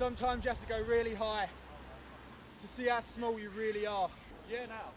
Sometimes you have to go really high to see how small you really are. Yeah, now.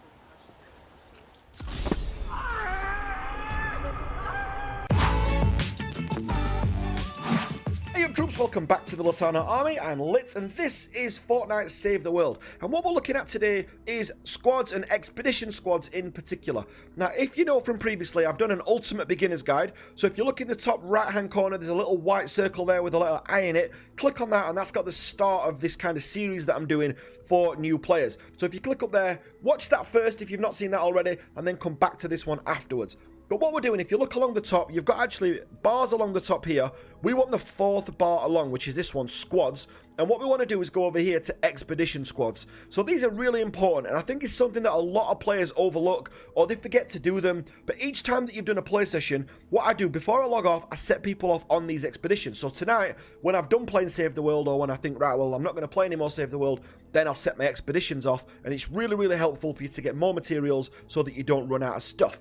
Hey up troops, welcome back to the Litanah Army. I'm Lit and this is Fortnite Save the World. And what we're looking at today is squads and expedition squads in particular. Now if you know from previously, I've done an ultimate beginner's guide. So if you look in the top right hand corner, there's a little white circle there with a letter I in it. Click on that and that's got the start of this kind of series that I'm doing for new players. So if you click up there, watch that first if you've not seen that already, and then come back to this one afterwards. But what we're doing, if you look along the top, you've got actually bars along the top here. We want the fourth bar along, which is this one, squads. And what we want to do is go over here to expedition squads. So these are really important, and I think it's something that a lot of players overlook, or they forget to do them. But each time that you've done a play session, what I do, before I log off, I set people off on these expeditions. So tonight, when I've done playing Save the World, or when I think, right, well, I'm not going to play anymore Save the World, then I'll set my expeditions off. And it's really, really helpful for you to get more materials so that you don't run out of stuff.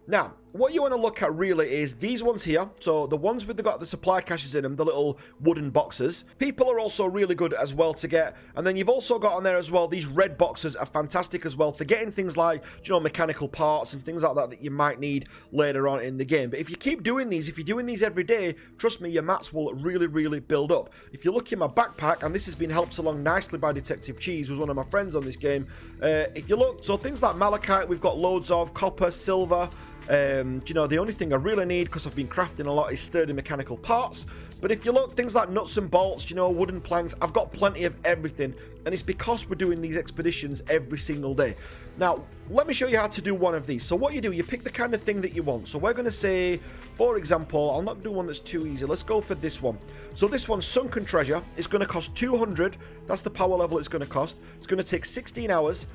Now, what you want to look at really is these ones here. So the ones with the supply caches in them, the little wooden boxes. People are also really good as well to get. And then you've also got on there as well, these red boxes are fantastic as well for getting things like, you know, mechanical parts and things like that that you might need later on in the game. But if you keep doing these, if you're doing these every day, trust me, your mats will really, really build up. If you look in my backpack, and this has been helped along nicely by Detective Cheese, who's one of my friends on this game. If you look, so things like malachite, we've got loads of copper, silver. You know, the only thing I really need, because I've been crafting a lot, is sturdy mechanical parts. But if you look, things like nuts and bolts, you know, wooden planks, I've got plenty of everything. And it's because we're doing these expeditions every single day. Now, let me show you how to do one of these. So what you do, you pick the kind of thing that you want. So we're going to say, for example, I'll not do one that's too easy. Let's go for this one. So this one, Sunken Treasure, is going to cost 200. That's the power level it's going to cost. It's going to take 16 hours.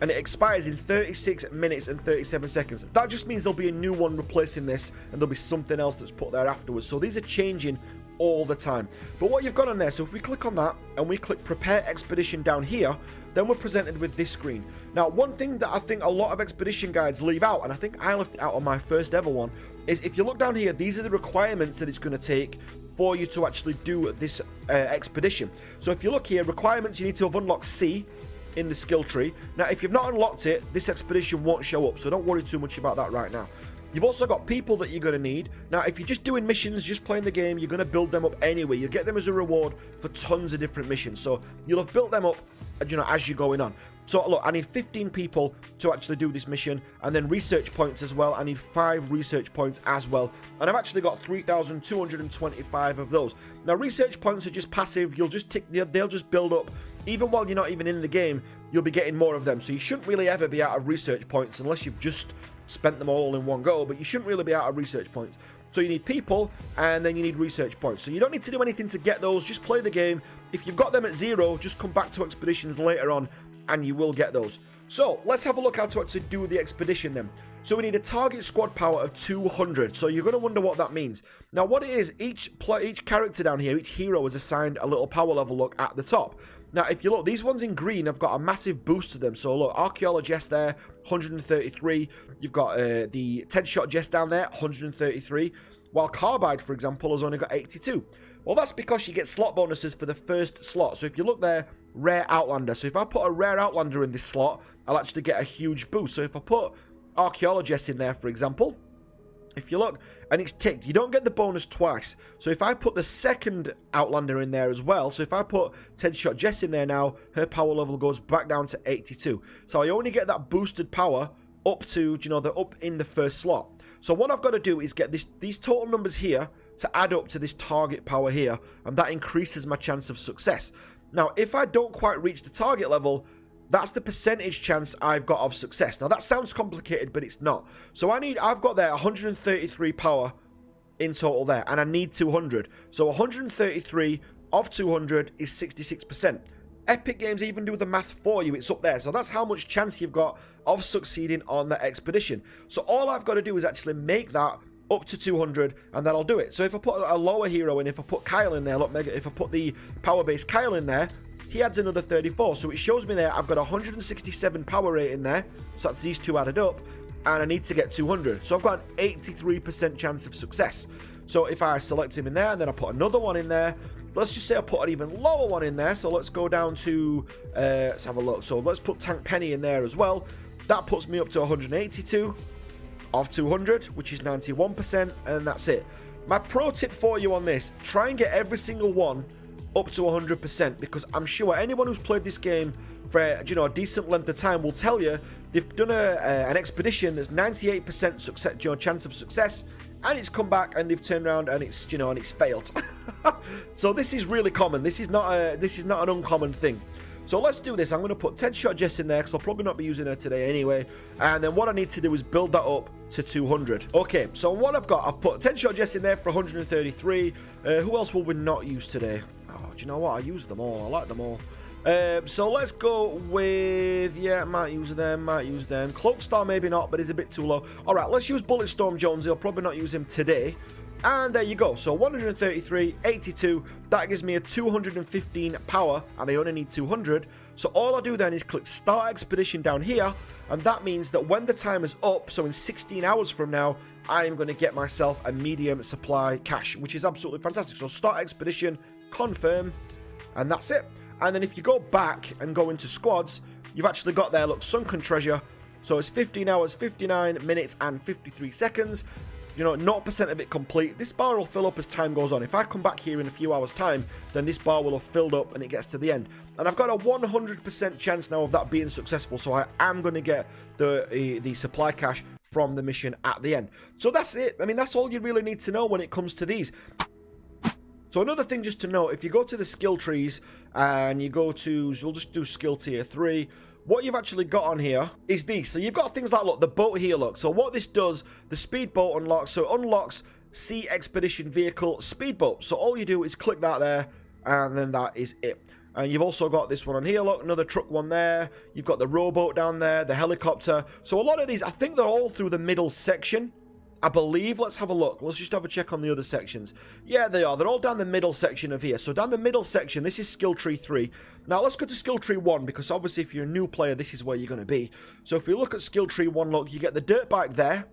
And it expires in 36 minutes and 37 seconds. That just means there'll be a new one replacing this, and there'll be something else that's put there afterwards. So these are changing all the time. But what you've got on there, so if we click on that and we click Prepare Expedition down here, then we're presented with this screen. Now, one thing that I think a lot of expedition guides leave out, and I think I left it out on my first ever one, is if you look down here, these are the requirements that it's going to take for you to actually do this expedition. So if you look here, requirements, you need to have unlocked C in the skill tree. Now, if you've not unlocked it, this expedition won't show up, so don't worry too much about that right now. You've also got people that you're going to need. Now, if you're just doing missions, just playing the game, you're going to build them up anyway. You'll get them as a reward for tons of different missions, so you'll have built them up, you know, as you're going on. So look, I need 15 people to actually do this mission, and then research points as well. I need 5 research points as well, and I've actually got 3,225 of those. Now, research points are just passive. You'll just tick, they'll just build up. Even while you're not even in the game, you'll be getting more of them. So you shouldn't really ever be out of research points unless you've just spent them all in one go, but you shouldn't really be out of research points. So you need people, and then you need research points. So you don't need to do anything to get those, just play the game. If you've got them at 0, just come back to expeditions later on, and you will get those. So let's have a look how to actually do the expedition then. So we need a target squad power of 200. So you're going to wonder what that means. Now what it is, each character down here, each hero is assigned a little power level look at the top. Now if you look, these ones in green have got a massive boost to them. So look, Archaeologist there, 133. You've got the 10-shot Jess down there, 133. While Carbide, for example, has only got 82. Well, that's because you get slot bonuses for the first slot. So if you look there, Rare Outlander. So if I put a Rare Outlander in this slot, I'll actually get a huge boost. So if I put Archaeologist in there, for example, if you look, and it's ticked, you don't get the bonus twice. So if I put the second Outlander in there as well, so if I put 10-shot Jess in there now, her power level goes back down to 82. So I only get that boosted power up to, you know, the up in the first slot. So what I've got to do is get these total numbers here to add up to this target power here, and that increases my chance of success. Now, if I don't quite reach the target level, that's the percentage chance I've got of success. Now, that sounds complicated, but it's not. So I've got there 133 power in total there, and I need 200. So 133 of 200 is 66%. Epic Games even do the math for you. It's up there. So that's how much chance you've got of succeeding on that expedition. So all I've got to do is actually make that up to 200, and that'll do it. So if I put a lower hero in, if I put Kyle in there, look, if I put the power base Kyle in there, he adds another 34. So it shows me there I've got 167 power rate in there. So that's these two added up, and I need to get 200. So I've got an 83% chance of success. So if I select him in there, and then I put another one in there, let's just say I put an even lower one in there. So let's go down to, let's have a look. So let's put Tank Penny in there as well. That puts me up to 182 of 200, which is 91%, and that's it. My pro tip for you on this, try and get every single one up to 100%, because I'm sure anyone who's played this game for, you know, a decent length of time will tell you they've done an expedition that's 98% success, you know, chance of success, and it's come back and they've turned around and it's, you know, and it's failed. So this is really common. This is not an uncommon thing. So let's do this. I'm going to put 10 shot Jess in there because I'll probably not be using her today anyway. And then what I need to do is build that up to 200. Okay, so what I've got, I've put 10 shot Jess in there for 133. Who else will we not use today? Oh, do you know what? I use them all. I like them all. So let's go with, yeah, might use them. Cloakstar maybe not, but he's a bit too low. All right, let's use Bulletstorm Jones. I'll probably not use him today. And there you go. So 133, 82, that gives me a 215 power, and I only need 200. So all I do then is click Start Expedition down here, and that means that when the time is up, so in 16 hours from now, I am going to get myself a medium supply cache, which is absolutely fantastic. So Start Expedition, confirm, and that's it. And then if you go back and go into squads, you've actually got there, look, Sunken Treasure. So it's 15 hours, 59 minutes, and 53 seconds. You know, 0% of it complete. This bar will fill up as time goes on. If I come back here in a few hours' time, then this bar will have filled up and it gets to the end. And I've got a 100% chance now of that being successful, so I am going to get the supply cache from the mission at the end. So that's it. I mean, that's all you really need to know when it comes to these. So another thing just to note, if you go to the skill trees and you go to, so we'll just do skill tier 3, what you've actually got on here is these. So you've got things like, look, the boat here, look. So what this does, the speedboat unlocks. So it unlocks Sea Expedition Vehicle Speedboat. So all you do is click that there, and then that is it. And you've also got this one on here, look, another truck one there. You've got the rowboat down there, the helicopter. So a lot of these, I think they're all through the middle section, I believe. Let's have a look. Let's just have a check on the other sections. Yeah, they are. They're all down the middle section of here. So down the middle section, this is skill tree 3. Now let's go to skill tree 1, because obviously if you're a new player, this is where you're going to be. So if we look at skill tree 1, look, you get the dirt bike there.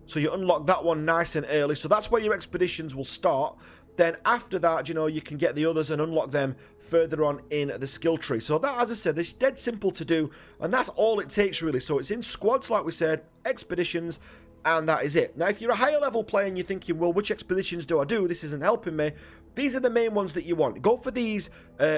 So you unlock that one nice and early. So that's where your expeditions will start. Then after that, you know, you can get the others and unlock them further on in the skill tree. So that, as I said, it's dead simple to do. And that's all it takes, really. So it's in squads, like we said, expeditions, and that is it. Now, if you're a higher level player and you're thinking, well, which expeditions do I do? This isn't helping me. These are the main ones that you want. Go for these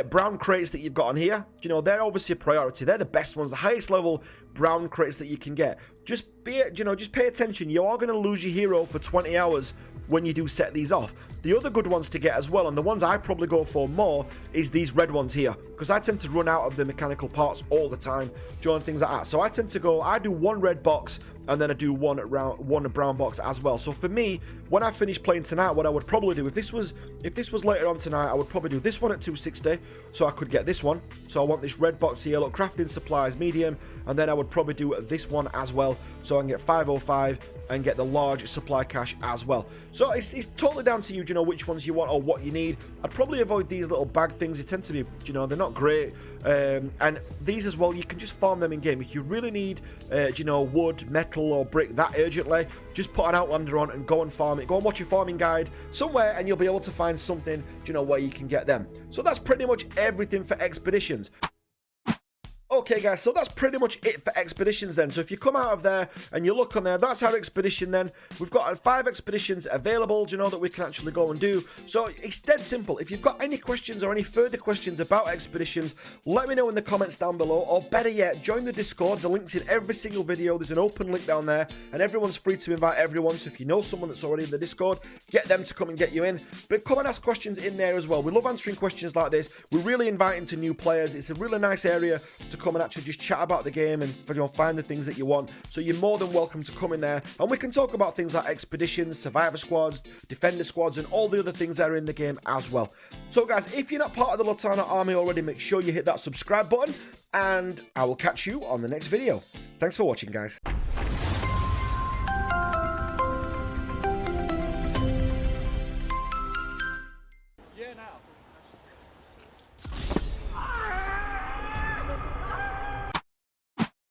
brown crates that you've got on here. You know, they're obviously a priority. They're the best ones, the highest level brown crates that you can get. Just be, you know, just pay attention. You are going to lose your hero for 20 hours when you do set these off. The other good ones to get as well, and the ones I probably go for more, is these red ones here, because I tend to run out of the mechanical parts all the time during things like that. So I tend to go, I do one red box and then I do one brown box as well. So for me, when I finish playing tonight, what I would probably do, if this was later on tonight, I would probably do this one at 260, so I could get this one. So I want this red box here, look, crafting supplies medium, and then I would probably do this one as well, so I can get 505 and get the large supply cache as well. So it's totally down to you, you know, which ones you want or what you need. I'd probably avoid these little bag things. They tend to be, you know, they're not great. And these as well, you can just farm them in game. If you really need, you know, wood, metal or brick that urgently, just put an Outlander on and go and farm it. Go and watch your farming guide somewhere and you'll be able to find something, you know, where you can get them. So that's pretty much everything for expeditions. Okay guys, so that's pretty much it for expeditions then. So if you come out of there and you look on there, that's our expedition then. We've got 5 expeditions available, you know, that we can actually go and do. So it's dead simple. If you've got any questions or any further questions about expeditions, let me know in the comments down below, or better yet, join the Discord. The link's in every single video. There's an open link down there and everyone's free to invite everyone. So if you know someone that's already in the Discord, get them to come and get you in. But come and ask questions in there as well. We love answering questions like this. We're really inviting to new players. It's a really nice area to come and actually just chat about the game and, you know, find the things that you want. So you're more than welcome to come in there and we can talk about things like expeditions, survivor squads, defender squads, and all the other things that are in the game as well. So guys, if you're not part of the Litanah army already, make sure you hit that subscribe button and I will catch you on the next video. Thanks for watching, guys.